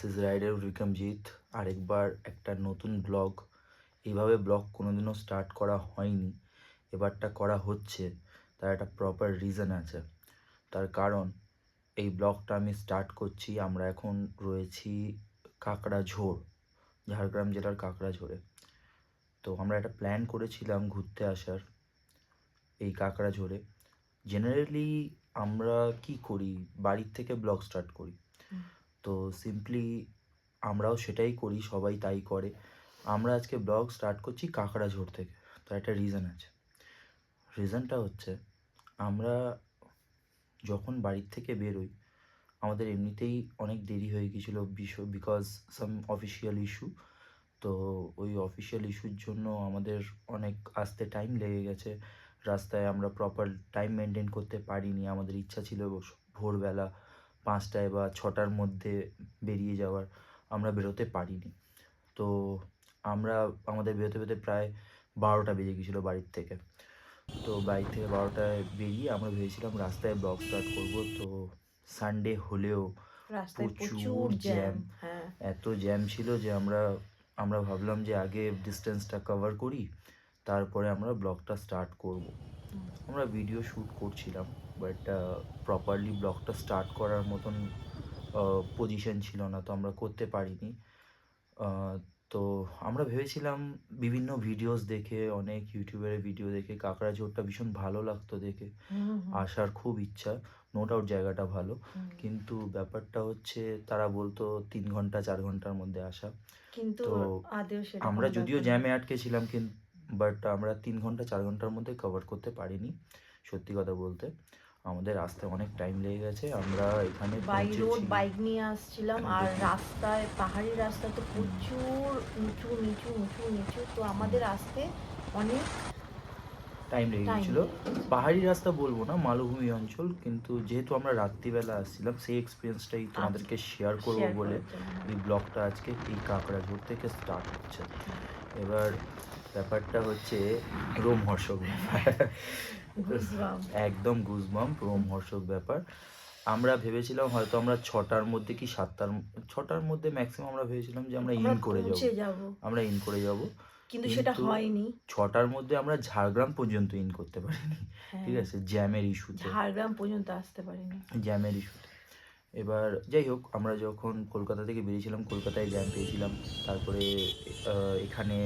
Is rider Bikramjit. আরেকবার একটা নতুন ব্লগ। এইভাবে ব্লগ কোনোদিনও স্টার্ট করা হয়নি, এবারটা করা হচ্ছে। তার একটা প্রপার রিজন আছে। তার কারণ এই ব্লগটা আমি স্টার্ট করছি, আমরা এখন রয়েছি কাকড়াঝোড়, ঝাড়গ্রাম জেলার কাকড়াঝোড়ে। তো আমরা একটা প্ল্যান করেছিলাম ঘুরতে আসার এই কাকড়াঝোড়ে। জেনারেলি আমরা কি করি, বাড়ির থেকে ব্লগ স্টার্ট করি। তো সিম্পলি আমরাও সেটাই করি, সবাই তাই করে। আমরা আজকে ব্লগ স্টার্ট করছি কাকড়াঝোড় থেকে। তার একটা রিজন আছে। রিজনটা হচ্ছে, আমরা যখন বাড়ির থেকে বেরোই আমাদের এমনিতেই অনেক দেরি হয়ে গিয়েছিলো বিকজ সাম অফিসিয়াল ইস্যু। তো ওই অফিসিয়াল ইস্যুর জন্য আমাদের অনেক আসতে টাইম লেগে গেছে। রাস্তায় আমরা প্রপার টাইম মেনটেন করতে পারিনি। আমাদের ইচ্ছা ছিল ভোরবেলা 5টায় বা 6টার মধ্যে বেরিয়ে যাওয়ার, আমরা বেরোতে পারিনি। তো আমাদের বেরোতে বেরোতে প্রায় 12টা বেজে গিয়েছিলো বাড়ির থেকে। তো বাড়ি থেকে 12টায় বেরিয়ে আমরা ভেবেছিলাম রাস্তায় ব্লগ স্টার্ট করবো। তো সানডে হলেও প্রচুর জ্যাম, এত জ্যাম ছিল যে আমরা ভাবলাম যে আগে ডিস্টেন্সটা কভার করি, তারপরে আমরা ব্লগটা স্টার্ট করব। আমরা ভিডিও শ্যুট করছিলাম, বাট প্রপারলি ব্লগটা স্টার্ট করার মতন পজিশন ছিল না, তো আমরা করতে পারিনি। তো আমরা ভেবেছিলাম বিভিন্ন ভিডিওস দেখে, অনেক ইউটিউবের ভিডিও দেখে কাকড়াঝোড়টা ভীষণ ভালো লাগতো দেখে, আসার খুব ইচ্ছা। নো ডাউট জায়গাটা ভালো, কিন্তু ব্যাপারটা হচ্ছে তারা বলতো 3 ঘন্টা 4 ঘন্টার মধ্যে আসা। কিন্তু তো আমরা যদিও জ্যামে আটকেছিলাম, কিন্তু বাট আমরা 3 ঘন্টা 4 ঘন্টার মধ্যে কভার করতে পারিনি। সত্যি কথা বলতে আমাদের আসতে অনেক টাইম লেগে গেছে। আমরা এখানে বাই রোড বাইক নিয়ে আসছিলাম, আর রাস্তায় পাহাড়ি রাস্তা তো প্রচুর উঁচু নিচু উঁচু নিচু, তো আমাদের আসতে অনেক টাইম লেগে গিয়েছিল। পাহাড়ি রাস্তা বলবো না, মালভূমি অঞ্চল, কিন্তু যেহেতু আমরা রাত্রিবেলা আসছিলাম সেই এক্সপিরিয়েন্সটাই তোমাদেরকে শেয়ার করবো বলে এই ব্লগটা আজকে এই কাকড়াঝোড় থেকে স্টার্ট হচ্ছে। এবার ব্যাপারটা হচ্ছে রোমহর্ষক ব্যাপার, একদম গুজবাম্প, রোমহর্ষক ব্যাপার। আমরা ভেবেছিলাম হয়তো আমরা 6টার মধ্যে কি 6টার মধ্যে ম্যাক্সিমাম আমরা ভেবেছিলাম যে আমরা ইন করে যাব, কিন্তু সেটা হয়নি। 6টার মধ্যে আমরা ঝাড়গ্রাম পর্যন্ত ইন করতে পারিনি। ঠিক আছে, জ্যামের ইস্যুতে ঝাড়গ্রাম পর্যন্ত আসতে পারিনি, জ্যামের ইস্যুতে। এবার যাই হোক, আমরা যখন কলকাতা থেকে বেরিয়েছিলাম কলকাতায় জ্যাম পেয়েছিলাম। তারপরে এখানে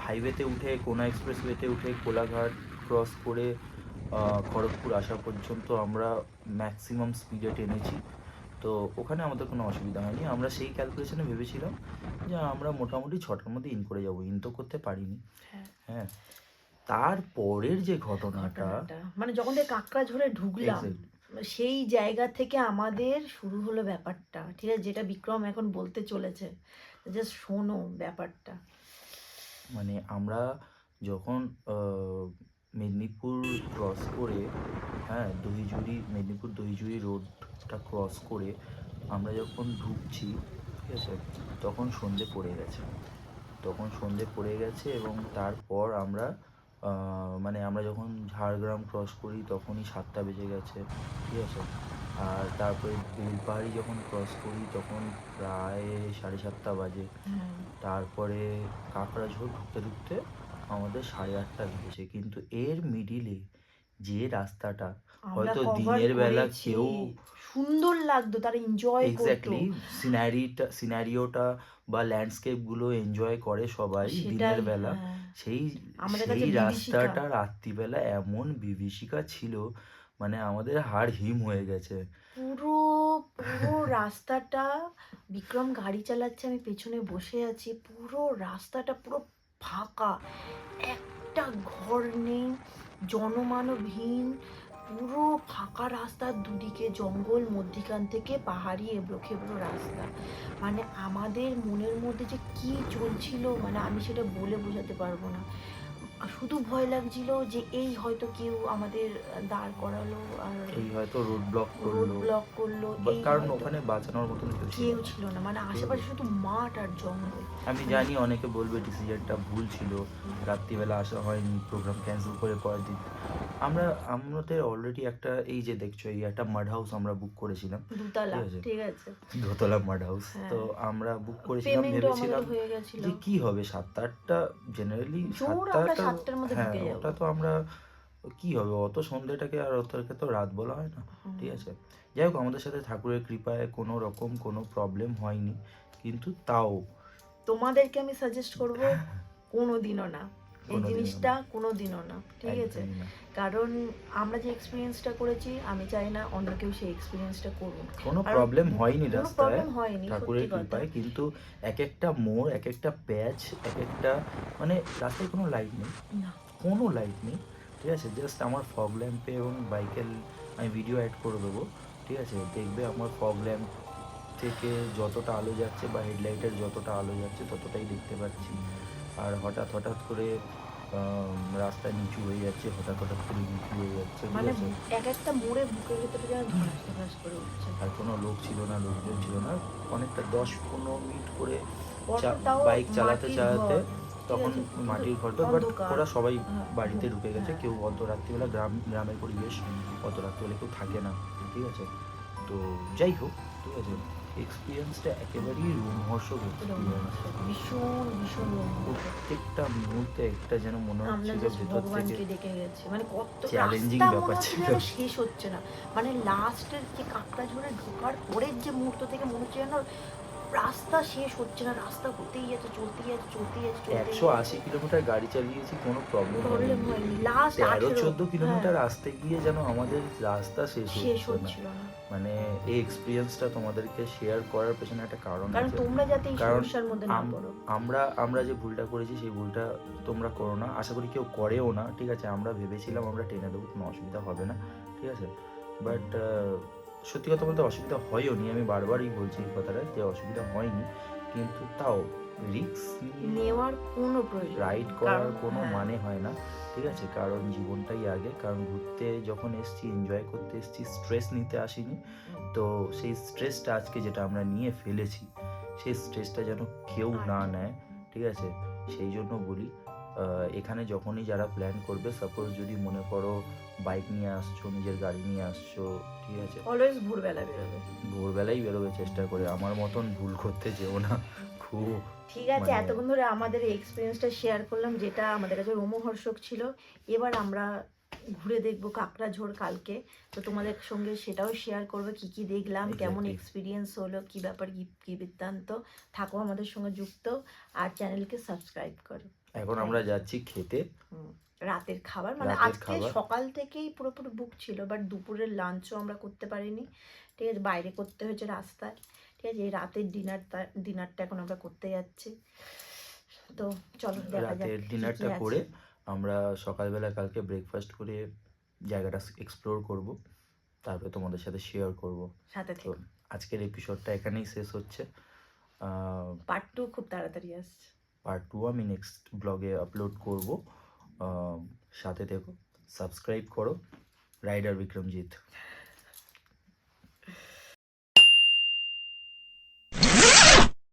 হাইওয়েতে উঠে, কোনা এক্সপ্রেসওয়েতে উঠে কোলাঘাট ক্রস করে খড়গপুর আসা পর্যন্ত আমরা ম্যাক্সিমাম স্পিডে টেনেছি। তো ওখানে আমাদের কোনো অসুবিধা হয়নি। আমরা সেই ক্যালকুলেশনে ভেবেছিলাম যে আমরা মোটামুটি 6টার মধ্যে ইন করে যাবো, ইন তো করতে পারিনি। হ্যাঁ, তারপরের যে ঘটনাটা, মানে যখন কাকড়াঝোড়ে ঢুকলাম সেই জায়গা থেকে আমাদের শুরু হলো ব্যাপারটা। ঠিক আছে, যেটা বিক্রম এখন বলতে চলেছে, জাস্ট শোনো ব্যাপারটা। মানে আমরা যখন মেদিনীপুর ক্রস করে, হ্যাঁ, মেদিনীপুর দহিজুড়ি রোডটা ক্রস করে আমরা যখন ঢুকছি, ঠিক আছে, তখন সন্ধে পড়ে গেছে। এবং তারপর আমরা আমরা যখন ঝাড়গ্রাম ক্রস করি তখনই 7টা বেজে গেছে, ঠিক আছে। আর তারপরে বেলপাহাড়ি যখন ক্রস করি তখন প্রায় 7:30 বাজে। তারপরে কাকড়াঝোড় ঢুকতে ঢুকতে আমাদের 8:30 বেজেছে। কিন্তু এর মিডিলে যে রাস্তাটা হয়তো দিনের বেলা কেউ সুন্দর লাগতো, তারা এনজয় করতো, এক্স্যাক্টলি সিনারিওটা বা ল্যান্ডস্কেপগুলো এনজয় করে সবাই দিনের বেলা। সেই রাস্তাটা রাত্রিবেলা এমন বিভীষিকা ছিল, মানে আমাদের হাড় হিম হয়ে গেছে। পুরো রাস্তাটা, বিক্রম গাড়ি চালাচ্ছে, আমি পেছনে বসে আছি, পুরো রাস্তাটা পুরো ফাঁকা, একটা ঘর নেই, জনমানবহীন, পুরো ফাঁকা রাস্তার দুদিকে জঙ্গল, মধ্যিখান থেকে পাহাড়ি এবড়ো খেবড়ো রাস্তা। মানে আমাদের মনের মধ্যে যে কি চলছিল, মানে আমি সেটা বলে বোঝাতে পারবো না। শুধু ভয় লাগছিল যে এই হয়তো কেউ আমাদের দাঁড় করালো, আর এই হয়তো রোড ব্লক করলো, কারণ ওখানে বাঁচানোর মতন কেউ ছিল না। মানে আশেপাশে শুধু মাঠ আর জঙ্গল। আমি জানি অনেকে বলবে ডিসিশনটা ভুল ছিল, রাত্রিবেলা আসা হয়নি, প্রোগ্রাম ক্যান্সেল করে পরের দিন, আমরা আমাদের অলরেডি একটা এই যে দেখছো এই একটা মাড হাউস আমরা বুক করেছিলাম, দুতলা, ঠিক আছে, ঠিক আছে। দোতলা মাড হাউস। হ্যাঁ, তো আমরা বুক করেছিলাম, পেমেন্টও আমাদের ভেবেছিলাম হয়ে গেছিল। যে কি হবে 7টা 8টা, জেনারেলি জোর 7টা আমরা 8টা, 7টার মধ্যে হ্যাঁ ঢুকে যাব। ওটা তো আমরা কি হবে অত সন্ধ্যেটাকে, আর ওটাকে তো রাত বলা হয় না, ঠিক আছে। যাই হোক, আমাদের সাথে ঠাকুরের কৃপায় কোনো রকম কোনো প্রবলেম হয়নি, কিন্তু তাও তোমাদেরকে আমি সাজেস্ট করব কোনোদিনও না, এই কোনোদিনও জিনিসটা না, কোনোদিনও না, ঠিক আছে। একদমই না। কারণ আমরা যে এক্সপিরিয়েন্সটা করেছি আমি চাই না অন্য কেউ সেই এক্সপিরিয়েন্সটা করুন। কোনো কারণ প্রবলেম হয়নি কোনো রাস্তায়, প্রবলেম হয়নি, ঠাকুরের সত্যি কথা। কৃপায়, কিন্তু এক একটা মোড়, এক একটা প্যাচ, এক একটা মানে রাস্তায় কোনো লাইট নেই, না, কোনো লাইট নেই, ঠিক আছে। জাস্ট আমার ফগ ল্যাম্পে এবং বাইকের, আমি ভিডিও অ্যাড করে দেবো, ঠিক আছে, দেখবে আমার ফগ ল্যাম্প থেকে যতটা আলো যাচ্ছে বা হেডলাইটের যতটা আলো যাচ্ছে ততটাই দেখতে পাচ্ছি। আর হঠাৎ হঠাৎ করে রাস্তা নিচু হয়ে যাচ্ছে, হঠাৎ হঠাৎ করে নিচু হয়ে যাচ্ছে, ঠিক মানে আছে। এক একটা মোড়ে বুকের ভেতরে যেন ধরাস ধরাস করে উঠছে। আর কোনো লোক ছিল না, লোকজন ছিল না, অনেকটা 10-15 মিনিট করে অতটাও বাইক চালাতে মাটির চালাতে, ঘর, ঠিক তখন আছে, কিন্তু মাটির ঘর তো, বাট অন্ধকার। ওরা সবাই হ্যাঁ, বাড়িতে ঢুকে গেছে, হ্যাঁ। কেউ অত রাত্রিবেলা, গ্রামের পরিবেশ, অত রাত্রিবেলা কেউ থাকে না, ঠিক আছে। তো যাই হোক, ঠিক আছে, এক্সপিরিয়েন্সটা একেবারেই রোমহর্ষক এক্সপিরিয়েন্স। ভীষণ ভীষণ রোমাঞ্চক। প্রত্যেকটা মুহূর্তে একটা যেন মনে আমরা হচ্ছিল জাস্ট ভেতর থেকে ভগবানকে ডেকে গেছি, মানে কত চ্যালেঞ্জিং রাস্তা ব্যাপার মনে হচ্ছে ছিল। যেন শেষ হচ্ছে না। মানে লাস্টের যে কাকড়াঝোড়ে ঢোকার পরের যে মুহূর্ত থেকে মনে হচ্ছে যেন রাস্তা শেষ হচ্ছে না, রাস্তা হতেই যাচ্ছে, চলতেই যাচ্ছে, চলতেই যাচ্ছে, চলতেই 180 কিলোমিটার গাড়ি চালিয়েছি, কোনো প্রবলেম প্রবলেম হয়নি। হয়নি। লাস্ট 13-14 হ্যাঁ, কিলোমিটার আসতে গিয়ে যেন আমাদের রাস্তা শেষ শেষ হচ্ছে না। হচ্ছিল না। মানে এই এক্সপিরিয়েন্সটা তোমাদেরকে শেয়ার করার পেছনে একটা কারণ কারণ আছে। তোমরা যাতে এই কারণ সমস্যার মধ্যে না পড়ো। আমরা যে ভুলটা করেছি সেই ভুলটা তোমরা করো না, আশা করি কেউ করেও না, ঠিক আছে। আমরা ভেবেছিলাম আমরা টেনে দেবো, কোনো অসুবিধা হবে না, ঠিক আছে। বাট সত্যি কথা বলতে অসুবিধা হয়ও নি, আমি বারবারই বলছি এই কথাটা যে অসুবিধা হয়নি, কিন্তু তাও রিস্ক নিয়ে নেওয়ার কোনো প্রয়োজন রাইড নেই। করার কারণ কোনো হ্যাঁ, মানে হয় না, ঠিক আছে। কারণ জীবনটাই আগে, কারণ ঘুরতে যখন এসছি, এনজয় করতে এসছি, স্ট্রেস নিতে আসিনি। তো সেই স্ট্রেসটা আজকে যেটা আমরা নিয়ে ফেলেছি, সেই স্ট্রেসটা যেন কেউ না নেয়, ঠিক আছে। সেই জন্য বলি, এখানে যখনই যারা প্ল্যান করবে, সাপোজ যদি মনে করো বাইক নিয়ে আসছো, নিজের গাড়ি নিয়ে আসছো, ঠিক আছে, অলওয়েজ ভোরবেলা বেরোবে। ভোরবেলাই বেরোবে চেষ্টা করে, আমার মতন ভুল করতে যেও না খুব। ঠিক আছে, মানে এতক্ষণ ধরে আমাদের এই এক্সপিরিয়েন্সটা শেয়ার করলাম, যেটা আমাদের কাছে রোমহর্ষক ছিল। এবার আমরা ঘুরে দেখবো কাকড়াঝোড় কালকে। তো তোমাদের সঙ্গে সেটাও শেয়ার করবো, কি কি দেখলাম, কেমন Exactly. এক্সপিরিয়েন্স হলো, কি ব্যাপার, কি কি বৃত্তান্ত। থাকো আমাদের সঙ্গে যুক্ত, আর চ্যানেলকে সাবস্ক্রাইব করো। এখন আমরা যাচ্ছি খেতে, হুম, রাতের খাবার, মানে রাতের আজকে খাবার। সকাল থেকেই পুরোপুরি বুক ছিল, বাট দুপুরের লাঞ্চও আমরা করতে পারিনি, ঠিক আছে, বাইরে করতে হয়েছে রাস্তায়, ঠিক আছে। এই রাতের ডিনারটা এখন আমরা করতে যাচ্ছি। তো চলো দেখা যাক রাতের কি কি ডিনারটা আছে। করে আমরা সকালবেলা কালকে ব্রেকফাস্ট করে জায়গাটা এক্সপ্লোর করব, তারপরে তোমাদের সাথে শেয়ার করব। সাথে তো থেকো। আজকের এপিসোডটা এখানেই শেষ হচ্ছে। পার্ট 2 খুব তাড়াতাড়ি আসছে। পার্ট 2 আমি নেক্সট ব্লগে আপলোড করব। সাথে থেকো, সাবস্ক্রাইব করো। রাইডার বিক্রমজিৎ।